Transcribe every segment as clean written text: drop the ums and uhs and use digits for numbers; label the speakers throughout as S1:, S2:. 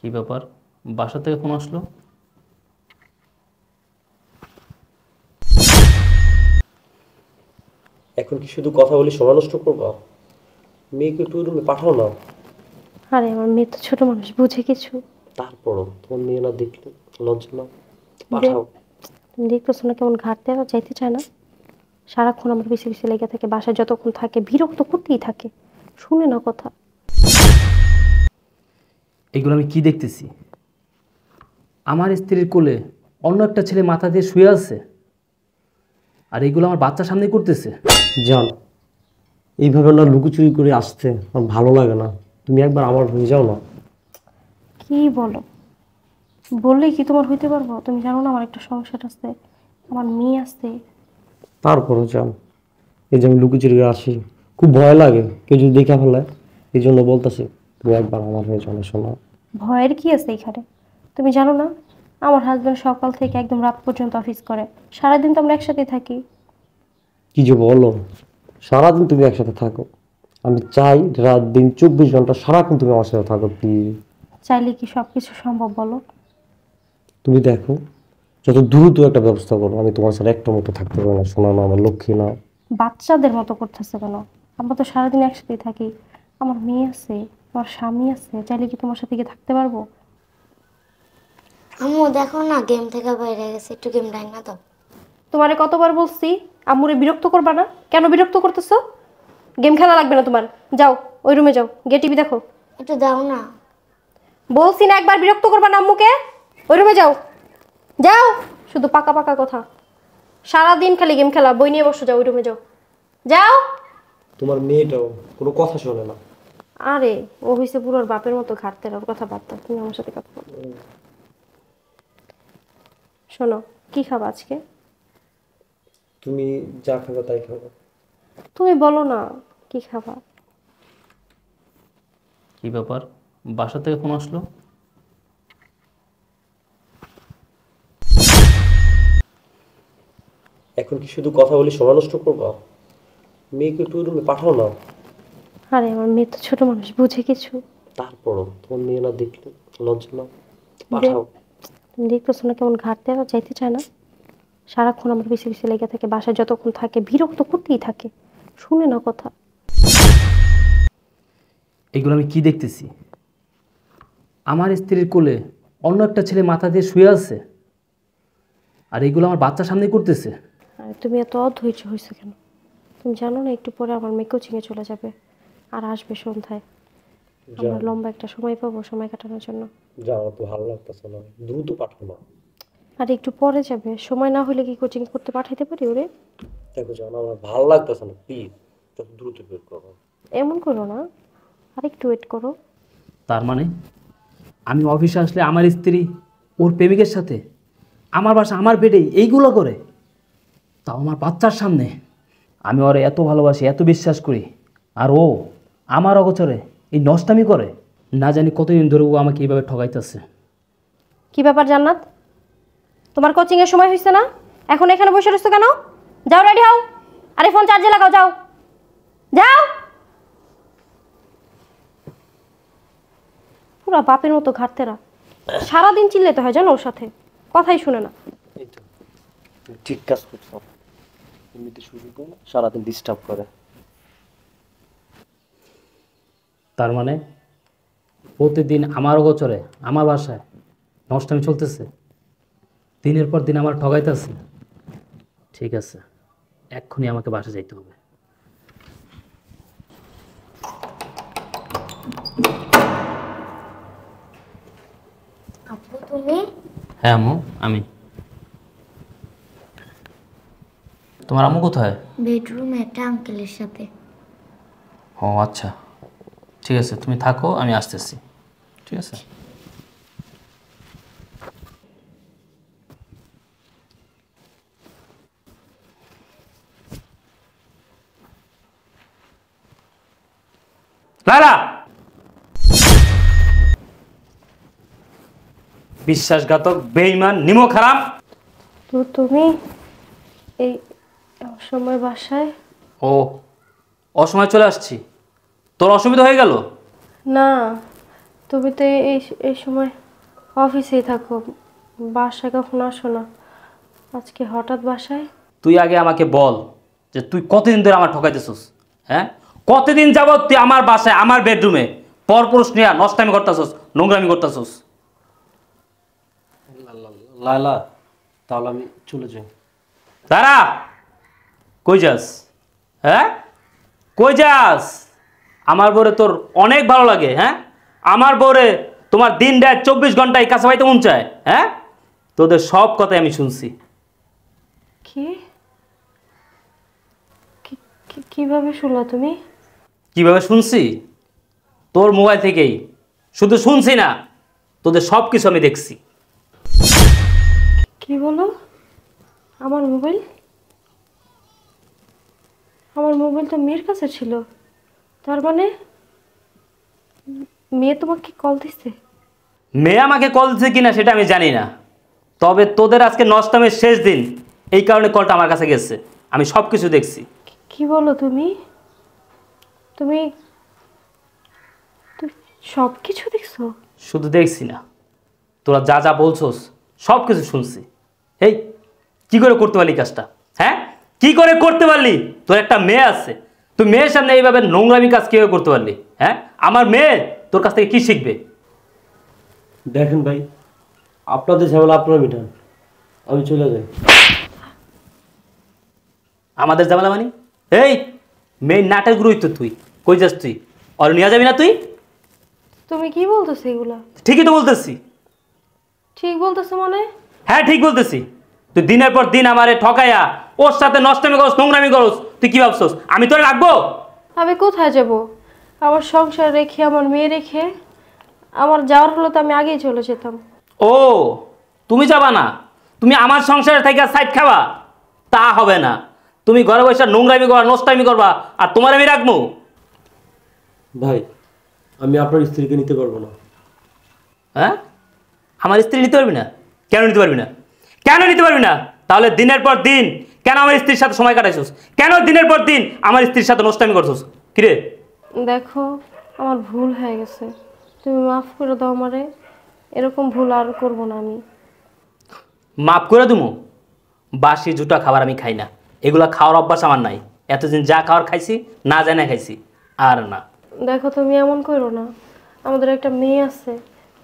S1: কি ব্যাপার? বাসা থেকে ফোন আসলো?
S2: এখন কি শুধু কথা বলি সময় নষ্ট করবা? মেয়েকে একটু রুমে পাঠাও না।
S3: আরে আমার মেয়ে তো ছোট মানুষ, বুঝে কিছু?
S2: তারপরও তোমার মেয়ে না দেখলে লজ্জা না?
S3: দেখ,
S2: পাঠাও।
S3: তুমি দেখতেছো না কেমন ঘাটতে আর যাইতে চায় না? সারাক্ষণ আমার পিছিয়ে পিছিয়ে লেগে থাকে, বাসায় যতক্ষণ থাকে বিরক্ত করতেই থাকে, শুনে না কথা।
S1: এগুলো আমি কি দেখতেছি? আমার স্ত্রীর কোলে অন্য একটা ছেলে মাথা দিয়ে শুয়ে আছে, আর এগুলো আমার বাচ্চার সামনে করতেছে।
S2: জান, এইভাবে না লুকোচুরি করে আসতে আমার ভালো লাগে না। তুমি একবার আমার হয়ে যাও না।
S3: কি বলো? বললেই কি তোমার হইতে পারবো? তুমি জানো না আমার একটা সংসার আছে, আমার মেয়ে আছে।
S2: তারপরও জান, এই যে আমি লুকোচুরি করে আসি, খুব ভয় লাগে কেউ যদি দেখে ফেলে। এই জন্য বলতেছি তুমি একবার আমার হয়ে যাও না, শোনা।
S3: ভয়ের কি আছে এখানে? তুমি জানো না আমার হাজবেন্ড সকাল থেকে একদম রাত পর্যন্ত অফিস করে, সারাদিন তো আমরা একসাথেই থাকি।
S2: কি যে বলো, সারাদিন তুমি একসাথে থাকো। আমি চাই রাত দিন 24 ঘন্টা সারাক্ষণ তুমি আমার সাথে থাকো প্লিজ।
S3: চাইলে কি সব কিছু সম্ভব বলো?
S2: তুমি দেখো, যত দ্রুত একটা ব্যবস্থা করো, আমি তোমার সাথে একটা মতো থাকতে পারবো না, শোনা না আমার লক্ষ্মী না।
S3: বাচ্চাদের মতো করতেছে কেন? আমরা তো সারাদিন একসাথেই থাকি, আমার মেয়ে আছে, আমার স্বামী আছে, চাইলে কি তোমার সাথে গিয়ে থাকতে পারবো?
S4: আম্মু দেখো না, গেম থেকে বাইরে গেছে, একটু গেম ডাই না দাও।
S3: তোমারে কতবার বলছি আম্মুরে বিরক্ত করবা না, কেন বিরক্ত করতেছো? গেম খেলা লাগবে না তোমার, যাও ওই রুমে যাও, গিয়ে টিভি দেখো।
S4: একটু দাও না।
S3: বলছি না একবার বিরক্ত করবা না আম্মুকে, ওই রুমে যাও। যাও, শুধু পাকা পাকা কথা, সারাদিন খালি গেম খেলা, বই নিয়ে বসো, যাও ওই রুমে যাও, যাও।
S2: তোমার মেয়েটাও কোনো কথা শোনে না।
S3: আরে ও হইছে পুরোর বাপের মতো ঘাটতে, ওর কথা বাদ দাও, তুমি আমার সাথে কথা বলো। শোনো, কি খাবা আজকে?
S2: তুমি যা খাবে তাই খাবে।
S3: তুমি বলো না কি খাবা।
S1: কি ব্যাপার? বাসা থেকে ফোন আসলো?
S2: এখন কি শুধু কথা বলি সময় নষ্ট করবা? মেয়েকে একটু রুমে পাঠাও না।
S3: আরে আমার মেয়ে তো ছোট মানুষ, বুঝে কিছু?
S2: তারপরও তোমার মেয়ে না দেখলে লজ্জা না?
S3: দেখ,
S2: পাঠাও।
S3: তুমি দেখতেছো না কেমন ঘাটতে আর যাইতে চায় না? সারাক্ষণ আমার পিছিয়ে পিছিয়ে লেগে থাকে, বাসায় যতক্ষণ থাকে বিরক্ত করতেই থাকে, শুনে না কথা।
S1: এগুলো আমি কি দেখতেছি? আমার স্ত্রীর কোলে অন্য একটা ছেলে মাথা দিয়ে শুয়ে আছে, আর এগুলো আমার বাচ্চার সামনে করতেছে।
S3: আর তুমি এত অধৈর্য হয়েছে কেন? তুমি জানো না একটু পরে আমার মেয়ে কোচিংয়ে চলে যাবে, আর আসবে সন্ধ্যায়। আমরা লম্বা একটা সময় পাবো সময় কাটানোর জন্য।
S2: যা, আমার তো ভালো লাগতেছে না, দ্রুত পাঠাও না।
S3: আর একটু পরে যাবে, সময় না হলে কি কোচিং করতে পাঠাইতে পারি ওরে?
S2: দেখো জান, আমার ভালো লাগতেছে না, প্লিজ যত দ্রুত বের করো।
S3: এমন করো না, আর একটু ওয়েট করো।
S1: তার মানে আমি অফিসে আসলে আমার স্ত্রী ওর প্রেমিকের সাথে আমার বাসা আমার বেডেই এইগুলো করে, তাও আমার বাচ্চার সামনে। আমি ওরে এত ভালোবাসি, এত বিশ্বাস করি, আর ও আমার অগোচরে এই নষ্টামি করে। না জানি কতদিন ধরে ও আমাকে এইভাবে ঠকাইতেছে।
S3: কি ব্যাপার জান্নাত, তোমার কোচিং এর সময় হয়েছে না? এখন এখানে বসে রয়েছো কেন? যাও রেডি হও, আরে ফোন চার্জে লাগাও, যাও যাও। পুরা বাপের মতো ঘাটতেরা, সারাদিন চিল্লাতে হয় জানো ওর সাথে, কথাই শুনে না।
S2: এই তো তুমি ঠিক কাজ করছো, এমনিতে শুরু করে সারাদিন ডিস্টার্ব করে।
S1: তার মানে প্রতিদিন আমার অগোচরে আমার বাসায় নষ্টামি চলতেছে, দিনের পর দিন আমার ঠগাইতেছে। ঠিক আছে, এক্ষুনি আমাকে বাসা যাইতে হবে।
S4: আপু তুমি?
S1: হ্যাঁ আম্মু, আমি। তোমার আম্মু কোথায়?
S4: বেডরুমে একটা আঙ্কেলের সাথে।
S1: ও আচ্ছা, ঠিক আছে, তুমি থাকো, আমি আসতেছি। ঠিক আছে। লালা, বিশ্বাসঘাতক, বেঈমান, নিমক হারাম।
S3: তো তুমি এই সময় বাসায়?
S1: ও, অসময় চলে আসছি, তোর অসুবিধা হয়ে গেল?
S3: না, তুমি তো এই এই সময় অফিসেই থাকো, বাসায় কখন আসো না? আজকে হঠাৎ বাসায়?
S1: তুই আগে আমাকে বল যে তুই কতদিন ধরে আমার ঠকাইতেছিস? হ্যাঁ, কতদিন যাবত তুই আমার বাসায় আমার বেডরুমে পরপুরুষ নিয়ে নষ্টামি করতেছিস, নোংরামি করতেছিস?
S2: লায়লা, তাহলে আমি চলে যাই।
S1: তারা কই যাস? হ্যাঁ, কই যাস? আমার বউরে তোর অনেক ভালো লাগে। হ্যাঁ, আমার বউরে তোমার দিন রাত 24 ঘন্টায় কাছে পাইতে মন চায়। হ্যাঁ, তোদের সব কথাই আমি শুনছি।
S3: কি কিভাবে শুনলা তুমি?
S1: কিভাবে শুনছি? তোর মোবাইল থেকেই। শুধু শুনছি না, তোদের সব কিছু আমি দেখছি।
S3: কি বলো? আমার মোবাইল? আমার মোবাইল তো মেয়ের কাছে ছিল, তার মানে মেয়ে তোমাকে কল দিছে?
S1: মেয়ে আমাকে কল দিচ্ছে কিনা সেটা আমি জানি না, তবে তোদের আজকে নষ্টামের শেষ দিন, এই কারণে কলটা আমার কাছে গেছে। আমি সব কিছু দেখছি।
S3: কি বলো তুমি? তুমি তুমি সব কিছু দেখছো?
S1: শুধু দেখছি না, তোরা যা যা বলছোস সব কিছু শুনছি। এই, কি করে করতে পারলি কাজটা? হ্যাঁ, কি করে করতে পারলি? তোর একটা মেয়ে আছে, তুই মেয়ের সামনে এইভাবে নোংরামি কাজ কীভাবে করতে পারলি? হ্যাঁ, আমার মেয়ে তোর কাছ থেকে কি শিখবে?
S2: দেখেন ভাই, আপনাদের ঝামেলা আপনারা মিটান, আমি চলে যাই।
S1: আমাদের ঝামেলা মানে? এই, মেয়ের নাটের গুরুই তো তুই। কই যাস তুই? আর নিয়ে যাবি না তুই?
S3: তুমি কি বলতেছো এগুলা?
S1: ঠিকই তো বলতেছি।
S3: ঠিক বলতেছো মানে?
S1: হ্যাঁ, ঠিক বলতেছি। তুই দিনের পর দিন আমারে ঠকাইয়া ওর সাথে নষ্টামি করস, নোংরামি করস। তুই কি ভাবছস আমি তোরে রাখবো?
S3: আমি কোথায় যাব? আমার সংসার রেখে, আমার মেয়ে রেখে আমার যাওয়ার হলো তো আমি আগেই চলে যেতাম।
S1: ও, তুমি যাবা না? তুমি আমার সংসারে থেকে সাইড খাবা? তা হবে না। তুমি ঘরে বসে নোংরামি করবা, নষ্টামি করবা, আর তোমার আমি রাখবো?
S2: ভাই, আমি আপনার স্ত্রীকে নিতে পারবো না।
S1: হ্যাঁ, আমার স্ত্রী নিতে পারবি না? কেন নিতে পারবি না? কেন নিতে পারবি না? তাহলে দিনের পর দিন কেন আমার স্ত্রীর সাথে সময় কাটাইছিস? কেন দিনের পর দিন আমার স্ত্রীর সাথে নষ্টামি করছিস? কিরে?
S3: দেখো, আমার ভুল হয়ে গেছে, তুমি মাফ করে দাও আমারে। এরকম ভুল আর করব না আমি।
S1: মাফ করে দেবো? বাসি জুটা খাবার আমি খাই না, এগুলা খাওয়ার অভ্যাস আমার নাই। এতদিন যা খাওয়ার খাইছি, না জানে খাইছি, আর না।
S3: দেখো, তুমি এমন করো না। আমাদের একটা মেয়ে আছে,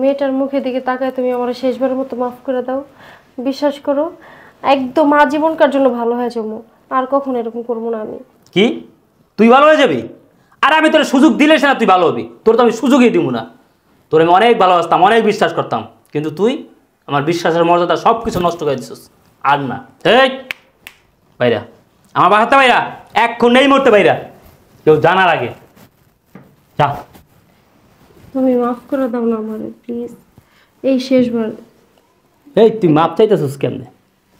S3: মেয়েটার মুখের দিকে তাকায় তুমি আমার শেষবারের মতো মাফ করে দাও। বিশ্বাস করো, একদম আজীবনকার জন্য ভালো হয়ে যাবো। আর কখনো এরকম করবো না আমি।
S1: কি? তুই ভালো হয়ে যাবি? আর আমি তোর সুযোগ দিলে না তুই ভালো হবি? তোর তো আমি সুযোগই দিব না। তোর আমি অনেক ভালোবাসতাম, অনেক বিশ্বাস করতাম, কিন্তু তুই আমার বিশ্বাসের মর্যাদা সব কিছু নষ্ট করে দিছিস। আর না, এই বাইরা, আমার বাসাতে বাইরা, এক্ষণ নেই মরতে বাইরা, কেউ জানার আগে যা।
S3: তুমি মাফ করে দাও না আমারে প্লিজ, এই শেষবার।
S1: এই, তুই মাপ চাইতেছিস কেমনে?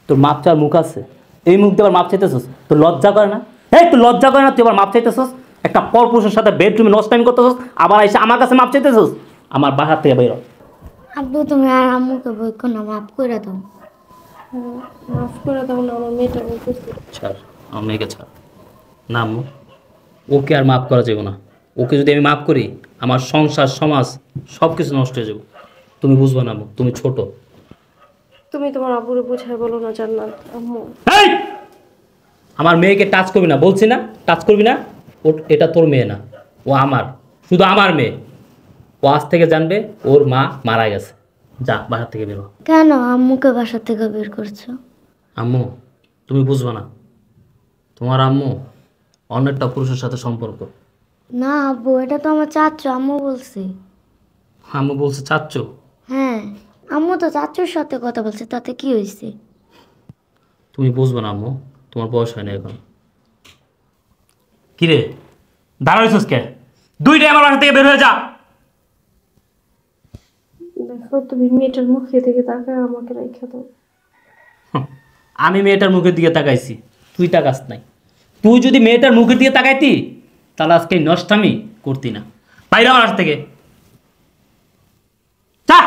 S1: তোর মাপ চাওয়ার মুখ আছে? এই মুখ দিয়ে আবার মাপ চাইতেছিস? তোর লজ্জা করে না? এই, তুই লজ্জা করে না? তুই আবার মাপ চাইতেছিস? একটা পরপুরুষের সাথে বেডরুমে নষ্টামি করতেছিস, আবার এসে আমার কাছে মাপ চাইতেছিস? আমার বাসার থেকে বেরো।
S4: আব্বু তুমি আর আম্মুকে বইকো না, মাফ করে দাও।
S3: মাফ করে দাও না, আমার মেয়েটা বলতেছে।
S1: ছাড়, আমার মেয়েকে ছাড়। না আম্মু, ওকে আর মাফ করা যাবে না। ওকে যদি আমি মাফ করি, আমার সংসার, সমাজ সব কিছু নষ্ট হয়ে যাবে। তুমি বুঝবে না আম্মু, তুমি ছোট।
S3: তুমি তোমার আব্বুরে বুঝায় বলো না জান্নাত। আম্মু,
S1: এই, আমার মেয়েকে টাচ করবি না বলছি না? টাচ করবি না। এটা তোর মেয়ে না, ও আমার, শুধু আমার মেয়ে। ও আজ থেকে জানবে ওর মা মারা গেছে। যা, বাসা থেকে বেরো।
S4: কেন আম্মুকে বাসা থেকে বের করছো?
S1: আম্মু, তুমি বুঝবে না, তোমার আম্মু অন্য একটা পুরুষের সাথে সম্পর্ক।
S4: না আব্বু, এটা তো আমার চাচু, আম্মু বলছে।
S1: আম্মু বলছে চাচ্ছ?
S4: হ্যাঁ, আম্মু তো চাচুর সাথে কথা বলছে, তাতে কি হয়েছে?
S1: তুমি বুঝবে না আম্মু, তোমার বয়স হয় না এখন। কিরে দাঁড়াইছিস কে? দুইটাই আমার বাসা থেকে বের হয়ে যা।
S3: দেখো, তুমি মেয়েটার মুখে দিকে তাকায় আমাকে রেখে দাও।
S1: আমি মেয়েটার মুখের দিকে তাকাইছি, তুই তাকাস নাই। তুই যদি মেয়েটার মুখের দিকে তাকাইতি, তাহলে আজকে এই নষ্টামি করতি না। বাইরে আমার বাসা থেকে যা।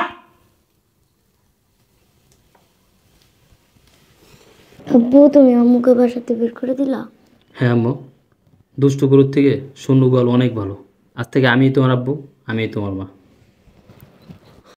S4: আব্বু তুমি আম্মুকে বাসাতে বের করে দিলা?
S1: হ্যাঁ আম্মু, দুষ্ট গরুর থেকে শূন্য গোয়াল অনেক ভালো। আজ থেকে আমিই তোমার আব্বু, আমিই তোমার মা।